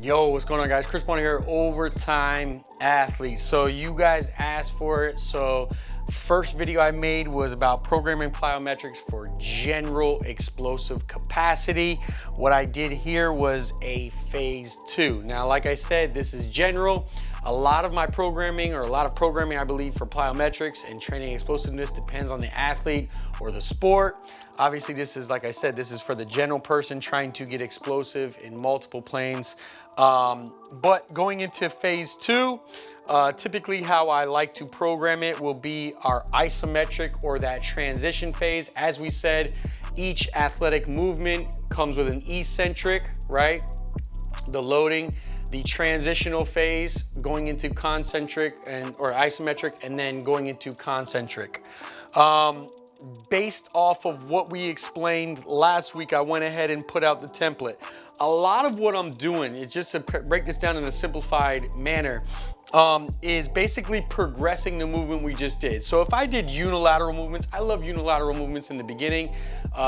Yo, what's going on, guys? Chris Bonner here, Overtime Athletes. So you guys asked for it. So first video I made was about programming plyometrics for general explosive capacity. What I did here was a phase 2. Now, like I said, this is general. A lot of my programming, or a lot of programming, I believe, for plyometrics and training explosiveness depends on the athlete or the sport. Obviously, this is, like I said, this is for the general person trying to get explosive in multiple planes. But going into phase 2, typically how I like to program it will be our isometric or that transition phase. As we said, each athletic movement comes with an eccentric, right? The loading, the transitional phase, going into concentric or isometric, and then going into concentric. Based off of what we explained last week, I went ahead and put out the template. A lot of what I'm doing, is just to break this down in a simplified manner, is basically progressing the movement we just did. So if I did unilateral movements, I love unilateral movements in the beginning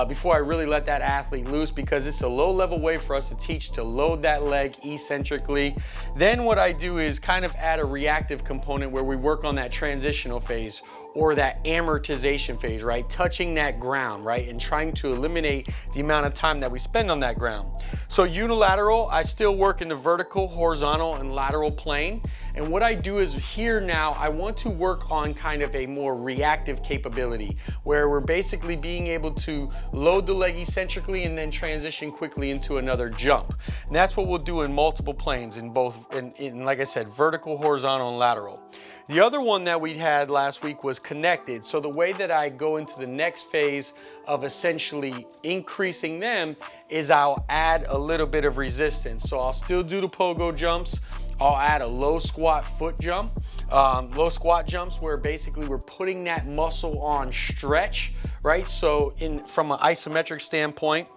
before I really let that athlete loose, because it's a low level way for us to teach to load that leg eccentrically. Then what I do is kind of add a reactive component where we work on that transitional phase or that amortization phase, right? Touching that ground, right? And trying to eliminate the amount of time that we spend on that ground. So unilateral, I still work in the vertical, horizontal, and lateral plane. And what I do is here now, I want to work on kind of a more reactive capability where we're basically being able to load the leg eccentrically and then transition quickly into another jump. And that's what we'll do in multiple planes in both, like I said, vertical, horizontal, and lateral. The other one that we had last week was connected. So the way that I go into the next phase of essentially increasing them is I'll add a little bit of resistance. So I'll still do the pogo jumps. I'll add a low squat foot jump, low squat jumps where basically we're putting that muscle on stretch, right? So from an isometric standpoint,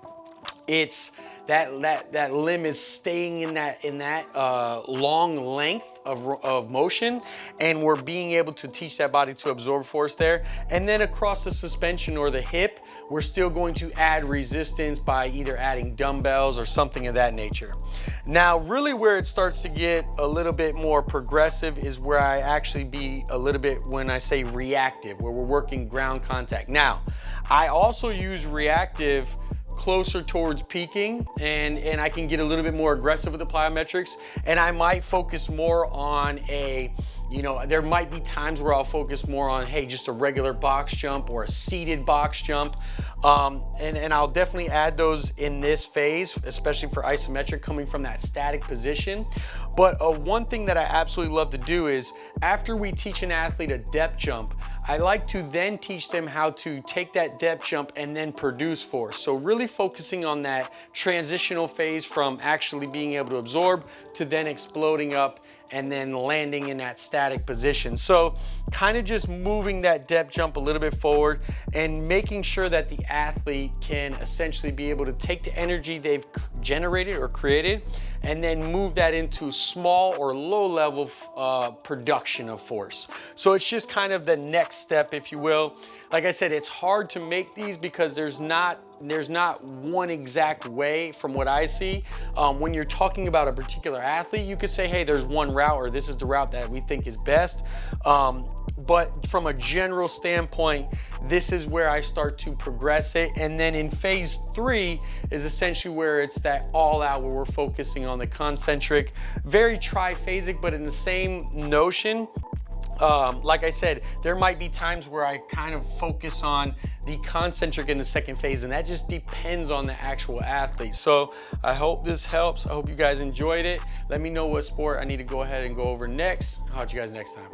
it's that limb is staying in that long length of motion, and we're being able to teach that body to absorb force there. And then across the suspension or the hip, we're still going to add resistance by either adding dumbbells or something of that nature. Now, really where it starts to get a little bit more progressive is where I actually be a little bit, when I say reactive, where we're working ground contact. Now, I also use reactive closer towards peaking, and I can get a little bit more aggressive with the plyometrics, and I might focus more on there might be times where I'll focus more on, hey, just a regular box jump or a seated box jump, and I'll definitely add those in this phase, especially for isometric coming from that static position. But one thing that I absolutely love to do is after we teach an athlete a depth jump, I like to then teach them how to take that depth jump and then produce force. So really focusing on that transitional phase from actually being able to absorb to then exploding up and then landing in that static position. So kind of just moving that depth jump a little bit forward and making sure that the athlete can essentially be able to take the energy they've generated or created and then move that into small or low level production of force. So it's just kind of the next step, if you will. Like I said, it's hard to make these because there's not one exact way from what I see. When you're talking about a particular athlete, you could say, hey, there's one route, or this is the route that we think is best. But from a general standpoint, this is where I start to progress it. And then in phase 3 is essentially where it's that all out, where we're focusing on the concentric, very triphasic, but in the same notion. Like I said, there might be times where I kind of focus on the concentric in the second phase, and that just depends on the actual athlete. So I hope this helps. I hope you guys enjoyed it. Let me know what sport I need to go ahead and go over next. I'll catch you guys next time.